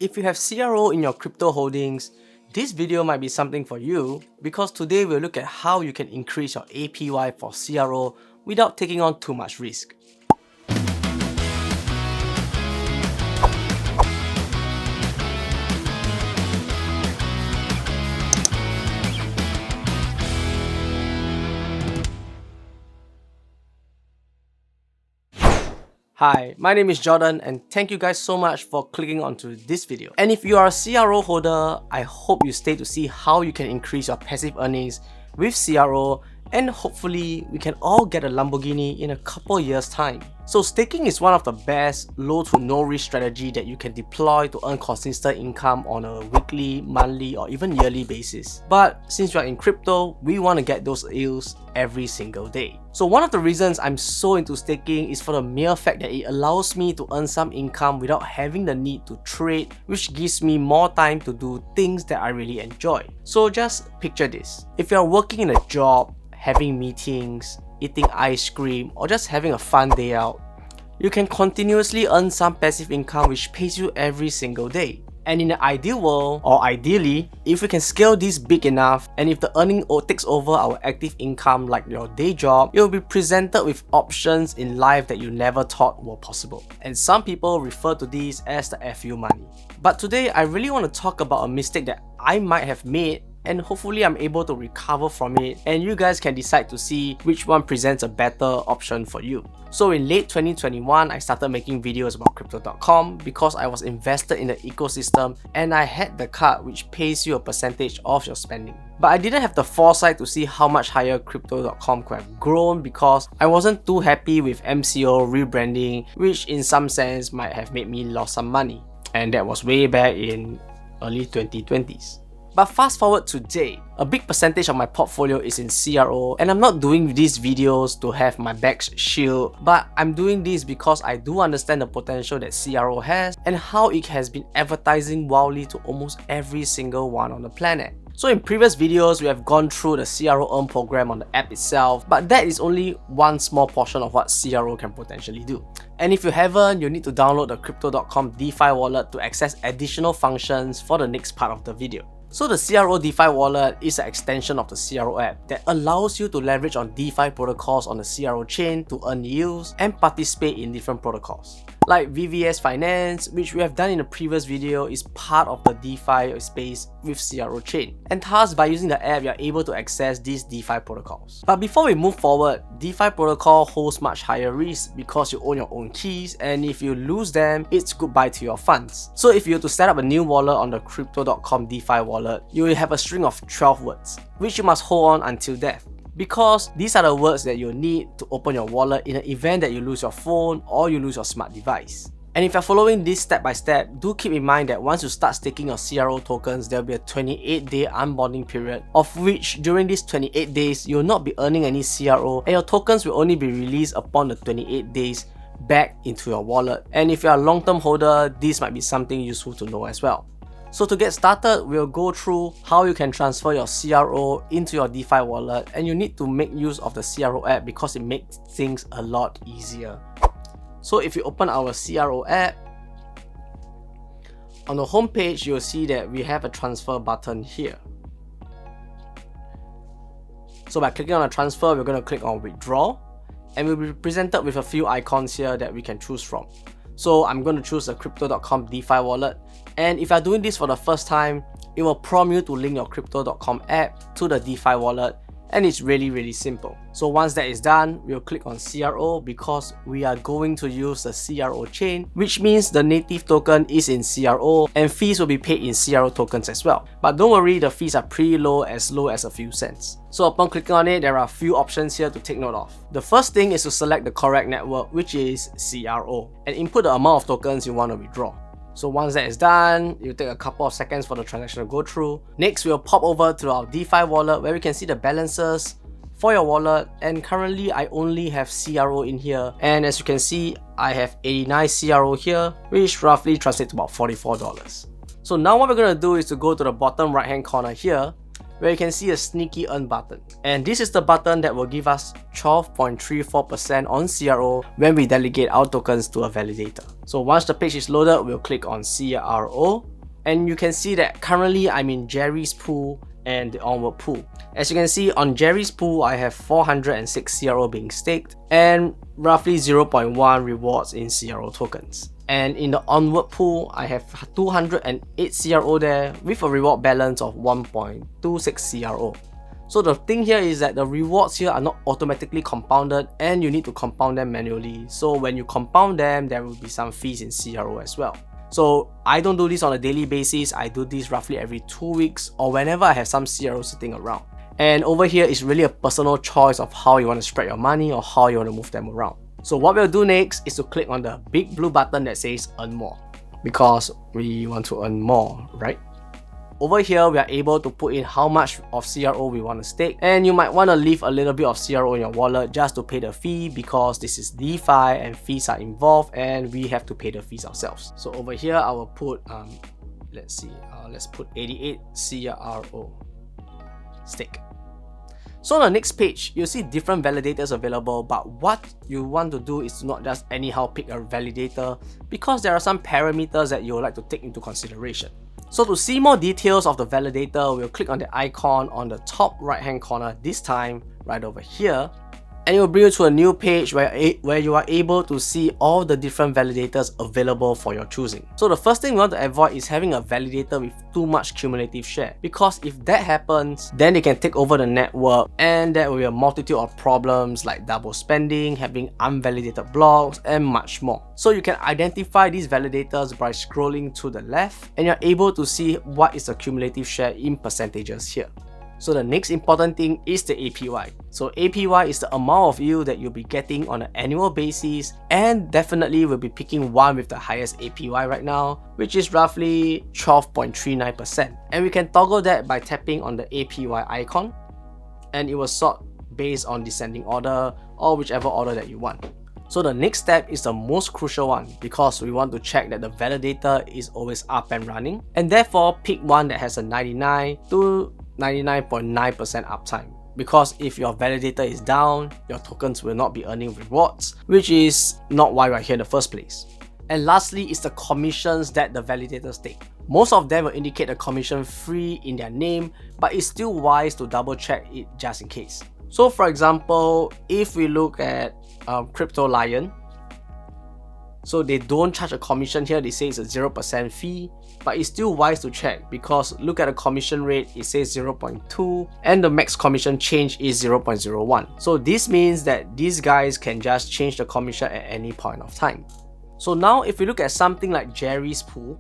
If you have CRO in your crypto holdings, this video might be something for you because today we'll look at how you can increase your APY for CRO without taking on too much risk. Hi, my name is Jordan and thank you guys so much for clicking onto this video. And if you are a CRO holder, I hope you stay to see how you can increase your passive earnings with CRO, and hopefully we can all get a Lamborghini in a couple years time. So staking is one of the best low to no risk strategy that you can deploy to earn consistent income on a weekly, monthly or even yearly basis. But since we are in crypto, we want to get those yields every single day. So one of the reasons I'm so into staking is for the mere fact that it allows me to earn some income without having the need to trade, which gives me more time to do things that I really enjoy. So just picture this. If you're working in a job, having meetings, eating ice cream, or just having a fun day out, you can continuously earn some passive income which pays you every single day. And in the ideal world, or ideally, if we can scale this big enough, and if the earning takes over our active income like your day job, you'll be presented with options in life that you never thought were possible. And some people refer to these as the FU money. But today, I really want to talk about a mistake that I might have made, and hopefully I'm able to recover from it, and you guys can decide to see which one presents a better option for you. So in late 2021, I started making videos about crypto.com because I was invested in the ecosystem and I had the card which pays you a percentage of your spending. But I didn't have the foresight to see how much higher crypto.com could have grown because I wasn't too happy with MCO rebranding, which in some sense might have made me lose some money. And that was way back in early 2020s. But fast forward today, a big percentage of my portfolio is in CRO, and I'm not doing these videos to have my back shield, but I'm doing this because I do understand the potential that CRO has and how it has been advertising wildly to almost every single one on the planet. So in previous videos, we have gone through the CRO Earn program on the app itself, but that is only one small portion of what CRO can potentially do. And if you haven't, you need to download the crypto.com DeFi wallet to access additional functions for the next part of the video. So the CRO DeFi wallet is an extension of the CRO app that allows you to leverage on DeFi protocols on the CRO chain to earn yields and participate in different protocols. Like VVS Finance, which we have done in a previous video, is part of the DeFi space with CRO chain. And thus, by using the app, you are able to access these DeFi protocols. But before we move forward, DeFi protocol holds much higher risk because you own your own keys, and if you lose them, it's goodbye to your funds. So if you were to set up a new wallet on the crypto.com DeFi wallet, you will have a string of 12 words, which you must hold on until death. Because these are the words that you'll need to open your wallet in the event that you lose your phone or you lose your smart device. And if you're following this step by step, do keep in mind that once you start staking your CRO tokens, there will be a 28-day unbonding period, of which during these 28 days, you'll not be earning any CRO and your tokens will only be released upon the 28 days back into your wallet. And if you're a long-term holder, this might be something useful to know as well. So to get started, we'll go through how you can transfer your CRO into your DeFi wallet, and you need to make use of the CRO app because it makes things a lot easier. So if you open our CRO app, on the home page, you'll see that we have a transfer button here. So by clicking on a transfer, we're going to click on withdraw, and we'll be presented with a few icons here that we can choose from. So I'm going to choose the crypto.com DeFi wallet, and if you're doing this for the first time, it will prompt you to link your crypto.com app to the DeFi wallet, and it's really simple. So once that is done, we'll click on CRO because we are going to use the CRO chain, which means the native token is in CRO and fees will be paid in CRO tokens as well. But don't worry, the fees are pretty low as a few cents. So upon clicking on it, there are a few options here to take note of. The first thing is to select the correct network, which is CRO, and input the amount of tokens you want to withdraw. So once that is done, it'll take a couple of seconds for the transaction to go through. Next, we'll pop over to our DeFi wallet where we can see the balances for your wallet, and currently I only have CRO in here, and as you can see, I have 89 CRO here, which roughly translates to about $44. So now what we're going to do is to go to the bottom right hand corner here where you can see a sneaky earn button. And this is the button that will give us 12.34% on CRO when we delegate our tokens to a validator. So once the page is loaded, we'll click on CRO. And you can see that currently I'm in Jerry's pool and the onward pool. As you can see, on Jerry's pool I have 406 CRO being staked and roughly 0.1 rewards in CRO tokens. And in the onward pool I have 208 CRO there with a reward balance of 1.26 CRO. So the thing here is that the rewards here are not automatically compounded and you need to compound them manually. So when you compound them, there will be some fees in CRO as well. So I don't do this on a daily basis, I do this roughly every 2 weeks or whenever I have some CRO sitting around. And over here is really a personal choice of how you want to spread your money or how you want to move them around. So what we'll do next is to click on the big blue button that says earn more, because we want to earn more, right? Over here, we are able to put in how much of CRO we want to stake, and you might want to leave a little bit of CRO in your wallet just to pay the fee, because this is DeFi and fees are involved and we have to pay the fees ourselves. So over here, I will put, let's put 88 CRO stake. So on the next page, you'll see different validators available, but what you want to do is to not just anyhow pick a validator, because there are some parameters that you would like to take into consideration. So to see more details of the validator, we'll click on the icon on the top right hand corner, this time right over here, and it will bring you to a new page where you are able to see all the different validators available for your choosing. So the first thing we want to avoid is having a validator with too much cumulative share, because if that happens, then they can take over the network and there will be a multitude of problems like double spending, having unvalidated blocks, and much more. So you can identify these validators by scrolling to the left and you're able to see what is the cumulative share in percentages here. So the next important thing is the APY. So APY is the amount of yield that you'll be getting on an annual basis, and definitely we'll be picking one with the highest APY right now, which is roughly 12.39%. And we can toggle that by tapping on the APY icon, and it will sort based on descending order or whichever order that you want. So the next step is the most crucial one, because we want to check that the validator is always up and running, and therefore pick one that has a 99 to 99.9% uptime, because if your validator is down, your tokens will not be earning rewards, which is not why we're here in the first place. And lastly is the commissions that the validators take. Most of them will indicate a commission free in their name, but it's still wise to double check it just in case. So for example, if we look at Crypto Lion, so they don't charge a commission here, they say it's a 0% fee, but it's still wise to check, because look at the commission rate, it says 0.2 and the max commission change is 0.01. So this means that these guys can just change the commission at any point of time. So now if we look at something like Jerry's pool,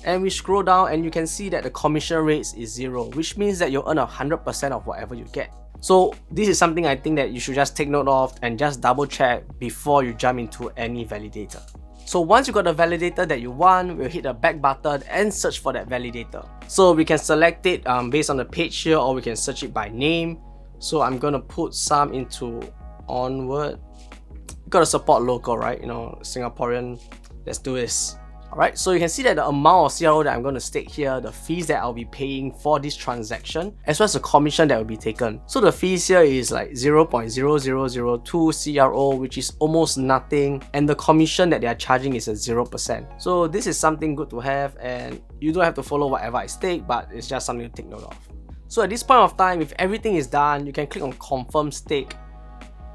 and we scroll down and you can see that the commission rates is 0, which means that you'll earn 100% of whatever you get. So this is something I think that you should just take note of and just double check before you jump into any validator. So once you got the validator that you want, we'll hit the back button and search for that validator. So we can select it based on the page here, or we can search it by name. So I'm gonna put some into onward. You gotta support local, right? You know, Singaporean. Let's do this. Alright, so you can see that the amount of CRO that I'm going to stake here, the fees that I'll be paying for this transaction, as well as the commission that will be taken. So the fees here is like 0.0002 CRO, which is almost nothing, and the commission that they are charging is at 0%. So this is something good to have, and you don't have to follow whatever I stake, but it's just something to take note of. So at this point of time, if everything is done, you can click on confirm stake,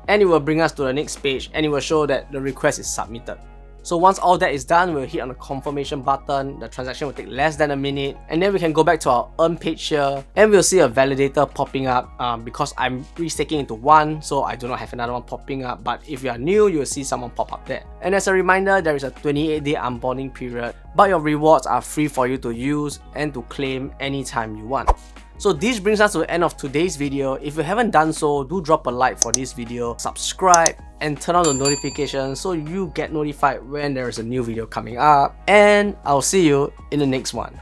and it will bring us to the next page, and it will show that the request is submitted. So once all that is done, we'll hit on the confirmation button. The transaction will take less than a minute, and then we can go back to our earn page here, and we'll see a validator popping up because I'm restaking into one, so I do not have another one popping up. But if you are new, you'll see someone pop up there. And as a reminder, there is a 28-day onboarding period, but your rewards are free for you to use and to claim anytime you want. So this brings us to the end of today's video. If you haven't done so, do drop a like for this video, subscribe, and turn on the notifications so you get notified when there is a new video coming up. And I'll see you in the next one.